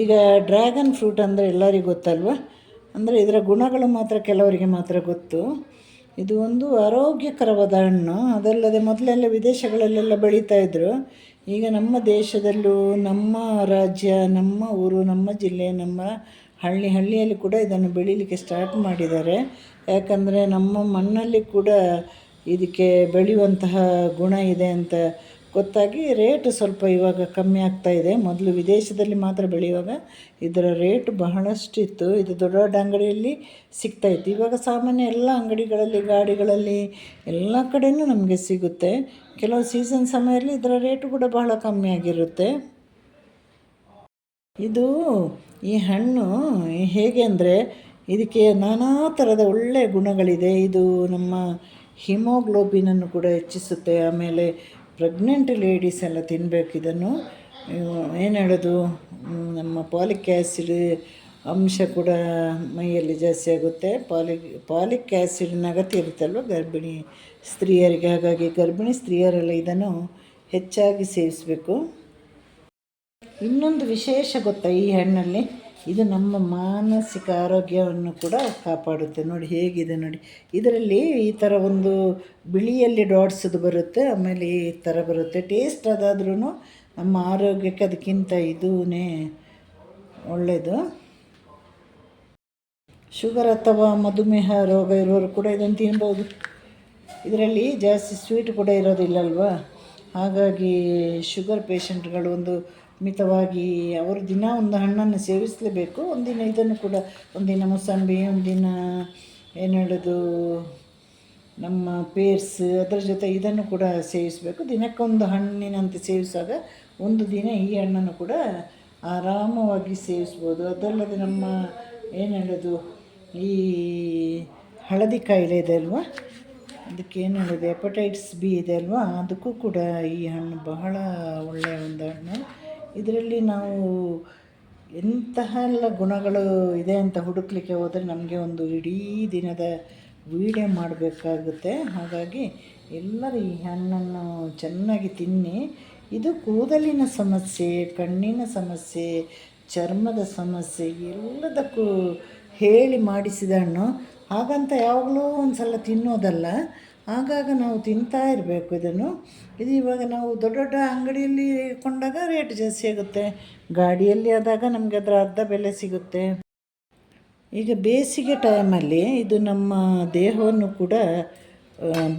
ಈಗ dragon fruit ಅಂದರೆ ಎಲ್ಲರಿಗೂ ಗೊತ್ತಲ್ವ. ಅಂದರೆ ಇದರ ಗುಣಗಳು ಮಾತ್ರ ಕೆಲವರಿಗೆ ಮಾತ್ರ ಗೊತ್ತು. ಇದು ಒಂದು ಆರೋಗ್ಯಕರವಾದ ಹಣ್ಣು. ಅದಲ್ಲದೆ ಮೊದಲೆಲ್ಲ ವಿದೇಶಗಳಲ್ಲೆಲ್ಲ ಬೆಳೀತಾಯಿದ್ರು. ಈಗ ನಮ್ಮ ದೇಶದಲ್ಲೂ, ನಮ್ಮ ರಾಜ್ಯ, ನಮ್ಮ ಊರು, ನಮ್ಮ ಜಿಲ್ಲೆ, ನಮ್ಮ ಹಳ್ಳಿಯಲ್ಲಿ ಕೂಡ ಇದನ್ನು ಬೆಳೀಲಿಕ್ಕೆ ಸ್ಟಾರ್ಟ್ ಮಾಡಿದ್ದಾರೆ. ಯಾಕಂದರೆ ನಮ್ಮ ಮಣ್ಣಲ್ಲಿ ಕೂಡ ಇದಕ್ಕೆ ಬೆಳೆಯುವಂತಹ ಗುಣ ಇದೆ ಅಂತ ಗೊತ್ತಾಗಿ ರೇಟ್ ಸ್ವಲ್ಪ ಇವಾಗ ಕಮ್ಮಿ ಆಗ್ತಾಯಿದೆ. ಮೊದಲು ವಿದೇಶದಲ್ಲಿ ಮಾತ್ರ ಬೆಳೆಯುವಾಗ ಇದರ ರೇಟ್ ಬಹಳಷ್ಟಿತ್ತು. ಇದು ದೊಡ್ಡ ದೊಡ್ಡ ಅಂಗಡಿಯಲ್ಲಿ ಸಿಗ್ತಾಯಿತ್ತು. ಇವಾಗ ಸಾಮಾನ್ಯ ಎಲ್ಲ ಅಂಗಡಿಗಳಲ್ಲಿ, ಗಾಡಿಗಳಲ್ಲಿ ಎಲ್ಲ ಕಡೆಯೂ ನಮಗೆ ಸಿಗುತ್ತೆ. ಕೆಲವು ಸೀಸನ್ ಸಮಯದಲ್ಲಿ ಇದರ ರೇಟು ಕೂಡ ಬಹಳ ಕಮ್ಮಿ ಆಗಿರುತ್ತೆ. ಈ ಹಣ್ಣು ಹೇಗೆ ಅಂದರೆ ಇದಕ್ಕೆ ನಾನಾ ಥರದ ಒಳ್ಳೆಯ ಗುಣಗಳಿದೆ. ಇದು ನಮ್ಮ ಹಿಮೋಗ್ಲೋಬಿನನ್ನು ಕೂಡ ಹೆಚ್ಚಿಸುತ್ತೆ. ಆಮೇಲೆ ಪ್ರೆಗ್ನೆಂಟ್ ಲೇಡೀಸ್ ಎಲ್ಲ ತಿನ್ನಬೇಕು ಇದನ್ನು. ಏನು ಹೇಳೋದು, ನಮ್ಮ ಪಾಲಿಕ್ ಆ್ಯಸಿಡ್ ಅಂಶ ಕೂಡ ಮೈಯಲ್ಲಿ ಜಾಸ್ತಿ ಆಗುತ್ತೆ. ಪಾಲಿಕ್ ಆ್ಯಸಿಡಿನ ಅಗತ್ಯ ಇರುತ್ತಲ್ವ ಗರ್ಭಿಣಿ ಸ್ತ್ರೀಯರಿಗೆ. ಹಾಗಾಗಿ ಗರ್ಭಿಣಿ ಸ್ತ್ರೀಯರೆಲ್ಲ ಇದನ್ನು ಹೆಚ್ಚಾಗಿ ಸೇವಿಸಬೇಕು. ಇನ್ನೊಂದು ವಿಶೇಷ ಗೊತ್ತಾ ಈ ಹಣ್ಣಲ್ಲಿ, ಇದು ನಮ್ಮ ಮಾನಸಿಕ ಆರೋಗ್ಯವನ್ನು ಕೂಡ ಕಾಪಾಡುತ್ತೆ. ನೋಡಿ ಹೇಗಿದೆ ನೋಡಿ, ಇದರಲ್ಲಿ ಈ ಥರ ಒಂದು ಬಿಳಿಯಲ್ಲಿ ಡಾಟ್ಸದು ಬರುತ್ತೆ, ಆಮೇಲೆ ಈ ಥರ ಬರುತ್ತೆ. ಟೇಸ್ಟ್ ಅದಾದ್ರೂ ನಮ್ಮ ಆರೋಗ್ಯಕ್ಕೆ ಅದಕ್ಕಿಂತ ಇದೂನೇ ಒಳ್ಳೆಯದು. ಶುಗರ್ ಅಥವಾ ಮಧುಮೇಹ ರೋಗ ಇರೋರು ಕೂಡ ಇದನ್ನು ತಿನ್ಬೋದು. ಇದರಲ್ಲಿ ಜಾಸ್ತಿ ಸ್ವೀಟ್ ಕೂಡ ಇರೋದಿಲ್ಲಲ್ವ. ಹಾಗಾಗಿ ಶುಗರ್ ಪೇಷಂಟ್ಗಳು ಒಂದು ಮಿತವಾಗಿ ಅವರು ದಿನ ಒಂದು ಹಣ್ಣನ್ನು ಸೇವಿಸಲೇಬೇಕು. ಒಂದಿನ ಇದನ್ನು ಕೂಡ, ಒಂದಿನ ಮೂಸಂಬಿ, ಒಂದಿನ ಏನು ಹೇಳೋದು ನಮ್ಮ ಪೇರ್ಸ್, ಅದರ ಜೊತೆ ಇದನ್ನು ಕೂಡ ಸೇವಿಸಬೇಕು. ದಿನಕ್ಕೊಂದು ಹಣ್ಣಿನಂತೆ ಸೇವಿಸುವಾಗ ಒಂದು ದಿನ ಈ ಹಣ್ಣನ್ನು ಕೂಡ ಆರಾಮವಾಗಿ ಸೇವಿಸ್ಬೋದು. ಅದಲ್ಲದೆ ನಮ್ಮ ಏನು ಹೇಳೋದು ಈ ಹಳದಿ ಕಾಯಿಲೆ ಇದೆ ಅಲ್ವಾ, ಅದಕ್ಕೆ ಏನು ಹೇಳೋದು ಹೆಪಟೈಟಿಸ್ ಬಿ ಇದೆ ಅಲ್ವಾ, ಅದಕ್ಕೂ ಕೂಡ ಈ ಹಣ್ಣು ಬಹಳ ಒಳ್ಳೆಯ ಒಂದು ಹಣ್ಣು. ಇದರಲ್ಲಿ ನಾವು ಎಂತಹ ಗುಣಗಳು ಇದೆ ಅಂತ ಹುಡುಕಲಿಕ್ಕೆ ಹೋದರೆ ನಮಗೆ ಒಂದು ಇಡೀ ದಿನದ ವೀಡಿಯೋ ಮಾಡಬೇಕಾಗುತ್ತೆ. ಹಾಗಾಗಿ ಎಲ್ಲರೂ ಈ ಹಣ್ಣನ್ನು ಚೆನ್ನಾಗಿ ತಿನ್ನಿ. ಇದು ಕೂದಲಿನ ಸಮಸ್ಯೆ, ಕಣ್ಣಿನ ಸಮಸ್ಯೆ, ಚರ್ಮದ ಸಮಸ್ಯೆ ಎಲ್ಲದಕ್ಕೂ ಹೇಳಿ ಮಾಡಿಸಿದ ಹಣ್ಣು. ಹಾಗಂತ ಯಾವಾಗಲೂ ಒಂದು ಸಲ ತಿನ್ನೋದಲ್ಲ, ಆಗಾಗ ನಾವು ತಿಂತಾ ಇರಬೇಕು ಇದನ್ನು. ಇದು ಇವಾಗ ನಾವು ದೊಡ್ಡ ದೊಡ್ಡ ಅಂಗಡಿಯಲ್ಲಿ ಕೊಂಡಾಗ ರೇಟ್ ಜಾಸ್ತಿ ಆಗುತ್ತೆ, ಗಾಡಿಯಲ್ಲಿ ಆದಾಗ ನಮಗೆ ಅದರ ಅರ್ಧ ಬೆಲೆ ಸಿಗುತ್ತೆ. ಈಗ ಬೇಸಿಗೆ ಟೈಮಲ್ಲಿ ಇದು ನಮ್ಮ ದೇಹವನ್ನು ಕೂಡ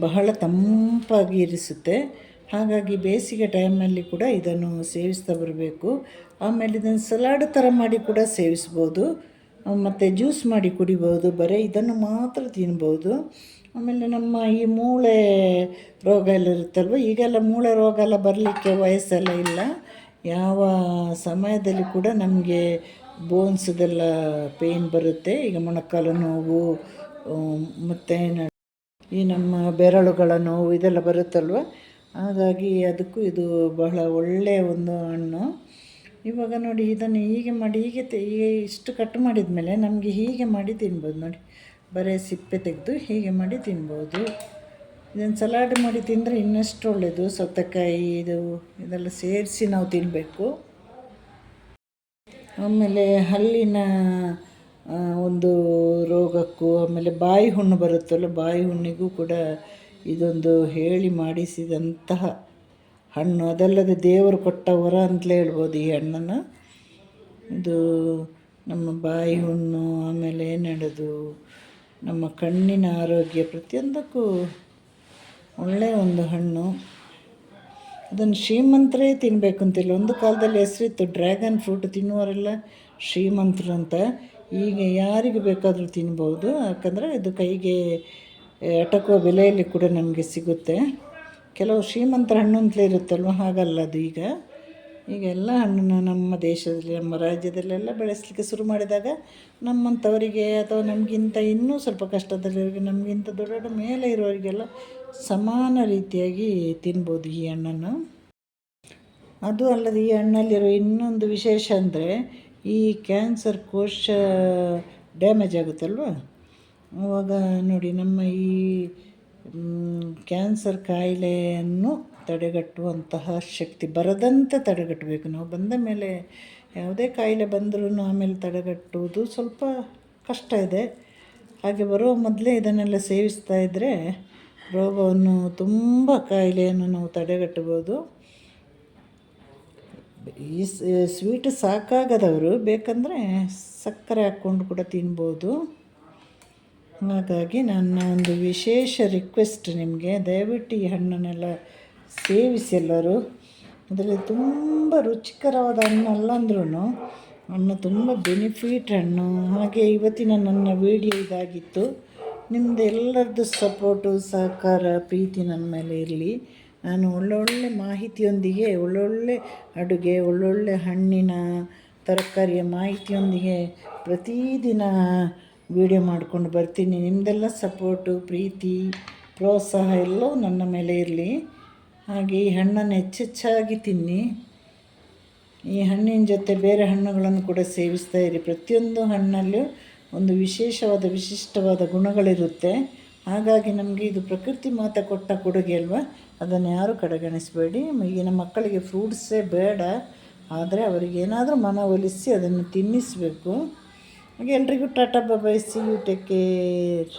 ಬಹಳ ತಂಪಾಗಿ ಇರಿಸುತ್ತೆ. ಹಾಗಾಗಿ ಬೇಸಿಗೆ ಟೈಮಲ್ಲಿ ಕೂಡ ಇದನ್ನು ಸೇವಿಸ್ತಾ ಬರಬೇಕು. ಆಮೇಲೆ ಇದನ್ನು ಸಲಾಡ್ ಥರ ಮಾಡಿ ಕೂಡ ಸೇವಿಸ್ಬೋದು, ಮತ್ತು ಜ್ಯೂಸ್ ಮಾಡಿ ಕುಡಿಬೋದು. ಬರೀ ಇದನ್ನು ಮಾತ್ರ ತಿನ್ಬೋದು. ಆಮೇಲೆ ನಮ್ಮ ಈ ಮೂಳೆ ರೋಗ ಎಲ್ಲ ಇರುತ್ತಲ್ವ, ಈಗೆಲ್ಲ ಮೂಳೆ ರೋಗ ಎಲ್ಲ ಬರಲಿಕ್ಕೆ ವಯಸ್ಸೆಲ್ಲ ಇಲ್ಲ. ಯಾವ ಸಮಯದಲ್ಲಿ ಕೂಡ ನಮಗೆ ಬೋನ್ಸ್ದೆಲ್ಲ ಪೇಯ್ನ್ ಬರುತ್ತೆ. ಈಗ ಮೊಣಕಾಲು ನೋವು, ಮತ್ತು ಈ ನಮ್ಮ ಬೆರಳುಗಳ ನೋವು ಇದೆಲ್ಲ ಬರುತ್ತಲ್ವ. ಹಾಗಾಗಿ ಅದಕ್ಕೂ ಇದು ಬಹಳ ಒಳ್ಳೆಯ ಒಂದು ಹಣ್ಣು. ಇವಾಗ ನೋಡಿ ಇದನ್ನು ಹೀಗೆ ಮಾಡಿ ಹೀಗೆ ಇಷ್ಟು ಕಟ್ ಮಾಡಿದ ಮೇಲೆ ನಮಗೆ ಹೀಗೆ ಮಾಡಿ ತಿನ್ಬೋದು. ನೋಡಿ, ಬರೀ ಸಿಪ್ಪೆ ತೆಗೆದು ಹೀಗೆ ಮಾಡಿ ತಿನ್ಬೋದು. ಇದನ್ನು ಸಲಾಡ್ ಮಾಡಿ ತಿಂದರೆ ಇನ್ನಷ್ಟು ಒಳ್ಳೆಯದು. ಸೌತೆಕಾಯಿ ಇದೆಲ್ಲ ಸೇರಿಸಿ ನಾವು ತಿನ್ನಬೇಕು. ಆಮೇಲೆ ಹಲ್ಲಿನ ಒಂದು ರೋಗಕ್ಕೂ, ಆಮೇಲೆ ಬಾಯಿ ಹುಣ್ಣು ಬರುತ್ತಲ್ಲ, ಬಾಯಿ ಹುಣ್ಣಿಗೂ ಕೂಡ ಇದೊಂದು ಹೇಳಿ ಮಾಡಿಸಿದಂತಹ ಹಣ್ಣು. ಅದಲ್ಲದೆ ದೇವರು ಕೊಟ್ಟ ವರ ಅಂತಲೇ ಹೇಳ್ಬೋದು ಈ ಹಣ್ಣನ್ನು. ಇದು ನಮ್ಮ ಬಾಯಿ ಹುಣ್ಣು, ಆಮೇಲೆ ಏನು ಹೇಳೋದು ನಮ್ಮ ಕಣ್ಣಿನ ಆರೋಗ್ಯ, ಪ್ರತಿಯೊಂದಕ್ಕೂ ಒಳ್ಳೆಯ ಒಂದು ಹಣ್ಣು. ಅದನ್ನು ಶ್ರೀಮಂತರೇ ತಿನ್ನಬೇಕು ಅಂತಿಲ್ಲ. ಒಂದು ಕಾಲದಲ್ಲಿ ಹೆಸರಿತ್ತು ಡ್ರ್ಯಾಗನ್ ಫ್ರೂಟ್ ತಿನ್ನುವರೆಲ್ಲ ಶ್ರೀಮಂತರು ಅಂತ. ಈಗ ಯಾರಿಗೆ ಬೇಕಾದರೂ ತಿನ್ಬೋದು, ಯಾಕಂದರೆ ಇದು ಕೈಗೆ ಎಟಕುವ ಬೆಲೆಯಲ್ಲಿ ಕೂಡ ನಮಗೆ ಸಿಗುತ್ತೆ. ಕೆಲವು ಶ್ರೀಮಂತರ ಹಣ್ಣು ಅಂತಲೇ ಇರುತ್ತಲ್ವ, ಹಾಗಲ್ಲ ಅದು. ಈಗ ಎಲ್ಲ ಹಣ್ಣನ್ನು ನಮ್ಮ ದೇಶದಲ್ಲಿ, ನಮ್ಮ ರಾಜ್ಯದಲ್ಲೆಲ್ಲ ಬೆಳೆಸಲಿಕ್ಕೆ ಶುರು ಮಾಡಿದಾಗ ನಮ್ಮಂಥವರಿಗೆ ಅಥವಾ ನಮಗಿಂತ ಇನ್ನೂ ಸ್ವಲ್ಪ ಕಷ್ಟದಲ್ಲಿರೋರಿಗೆ, ನಮಗಿಂತ ದೊಡ್ಡ ದೊಡ್ಡ ಮೇಲೆ ಇರೋರಿಗೆಲ್ಲ ಸಮಾನ ರೀತಿಯಾಗಿ ತಿನ್ಬೋದು ಈ ಹಣ್ಣನ್ನು. ಅದು ಅಲ್ಲದೆ ಈ ಹಣ್ಣಲ್ಲಿರೋ ಇನ್ನೊಂದು ವಿಶೇಷ ಅಂದರೆ, ಈ ಕ್ಯಾನ್ಸರ್ ಕೋಶ ಡ್ಯಾಮೇಜ್ ಆಗುತ್ತಲ್ವ, ಆವಾಗ ನೋಡಿ ನಮ್ಮ ಈ ಕ್ಯಾನ್ಸರ್ ಕಾಯಿಲೆಯನ್ನು ತಡೆಗಟ್ಟುವಂತಹ ಶಕ್ತಿ, ಬರದಂತೆ ತಡೆಗಟ್ಟಬೇಕು ನಾವು. ಬಂದ ಮೇಲೆ ಯಾವುದೇ ಕಾಯಿಲೆ ಬಂದರೂ ಆಮೇಲೆ ತಡೆಗಟ್ಟುವುದು ಸ್ವಲ್ಪ ಕಷ್ಟ ಇದೆ. ಹಾಗೆ ಬರುವ ಮೊದಲೇ ಇದನ್ನೆಲ್ಲ ಸೇವಿಸ್ತಾ ಇದ್ದರೆ ರೋಗವನ್ನು ತುಂಬ ಕಾಯಿಲೆಯನ್ನು ನಾವು ತಡೆಗಟ್ಟಬೋದು. ಈ ಸ್ವೀಟ್ ಸಾಕಾಗದವರು ಬೇಕಂದರೆ ಸಕ್ಕರೆ ಹಾಕ್ಕೊಂಡು ಕೂಡ ತಿನ್ಬೋದು. ಹಾಗಾಗಿ ನನ್ನ ಒಂದು ವಿಶೇಷ ರಿಕ್ವೆಸ್ಟ್ ನಿಮಗೆ, ದಯವಿಟ್ಟು ಈ ಹಣ್ಣನ್ನೆಲ್ಲ ಸೇವಿಸಿ ಎಲ್ಲರೂ. ಅದರಲ್ಲಿ ತುಂಬ ರುಚಿಕರವಾದ ಹಣ್ಣು ಅಲ್ಲ ಅಂದ್ರೂ ಹಣ್ಣು ತುಂಬ ಬೆನಿಫಿಟ್ ಹಣ್ಣು. ಹಾಗೆ ಇವತ್ತಿನ ನನ್ನ ವಿಡಿಯೋ ಇದಾಗಿತ್ತು. ನಿಮ್ಮದು ಎಲ್ಲರದ್ದು ಸಪೋರ್ಟು, ಸಹಕಾರ, ಪ್ರೀತಿ ನನ್ನ ಮೇಲೆ ಇರಲಿ. ನಾನು ಒಳ್ಳೊಳ್ಳೆ ಮಾಹಿತಿಯೊಂದಿಗೆ, ಒಳ್ಳೊಳ್ಳೆ ಅಡುಗೆ, ಒಳ್ಳೊಳ್ಳೆ ಹಣ್ಣಿನ ತರಕಾರಿಯ ಮಾಹಿತಿಯೊಂದಿಗೆ ಪ್ರತಿದಿನ ವಿಡಿಯೋ ಮಾಡ್ಕೊಂಡು ಬರ್ತೀನಿ. ನಿಮ್ಮದೆಲ್ಲ ಸಪೋರ್ಟು, ಪ್ರೀತಿ, ಪ್ರೋತ್ಸಾಹ ಎಲ್ಲವೂ ನನ್ನ ಮೇಲೆ ಇರಲಿ. ಹಾಗೆ ಈ ಹಣ್ಣನ್ನು ಹೆಚ್ಚೆಚ್ಚಾಗಿ ತಿನ್ನಿ. ಈ ಹಣ್ಣಿನ ಜೊತೆ ಬೇರೆ ಹಣ್ಣುಗಳನ್ನು ಕೂಡ ಸೇವಿಸ್ತಾ ಇರಿ. ಪ್ರತಿಯೊಂದು ಹಣ್ಣಲ್ಲೂ ಒಂದು ವಿಶಿಷ್ಟವಾದ ಗುಣಗಳಿರುತ್ತೆ. ಹಾಗಾಗಿ ನಮಗೆ ಇದು ಪ್ರಕೃತಿ ಮಾತೆ ಕೊಟ್ಟ ಕೊಡುಗೆ ಅಲ್ವಾ, ಅದನ್ನು ಯಾರೂ ಕಡೆಗಣಿಸಬೇಡಿ. ಈಗಿನ ಮಕ್ಕಳಿಗೆ ಫ್ರೂಟ್ಸೇ ಬೇಡ, ಆದರೆ ಅವರಿಗೇನಾದರೂ ಮನವೊಲಿಸಿ ಅದನ್ನು ತಿನ್ನಿಸಬೇಕು. ಹಾಗೆ ಎಲ್ರಿಗೂ ಟಾಟಾ ಬಾಯ್, ಸಿ ಯು, ಟೇಕ್ ಕೇರ್.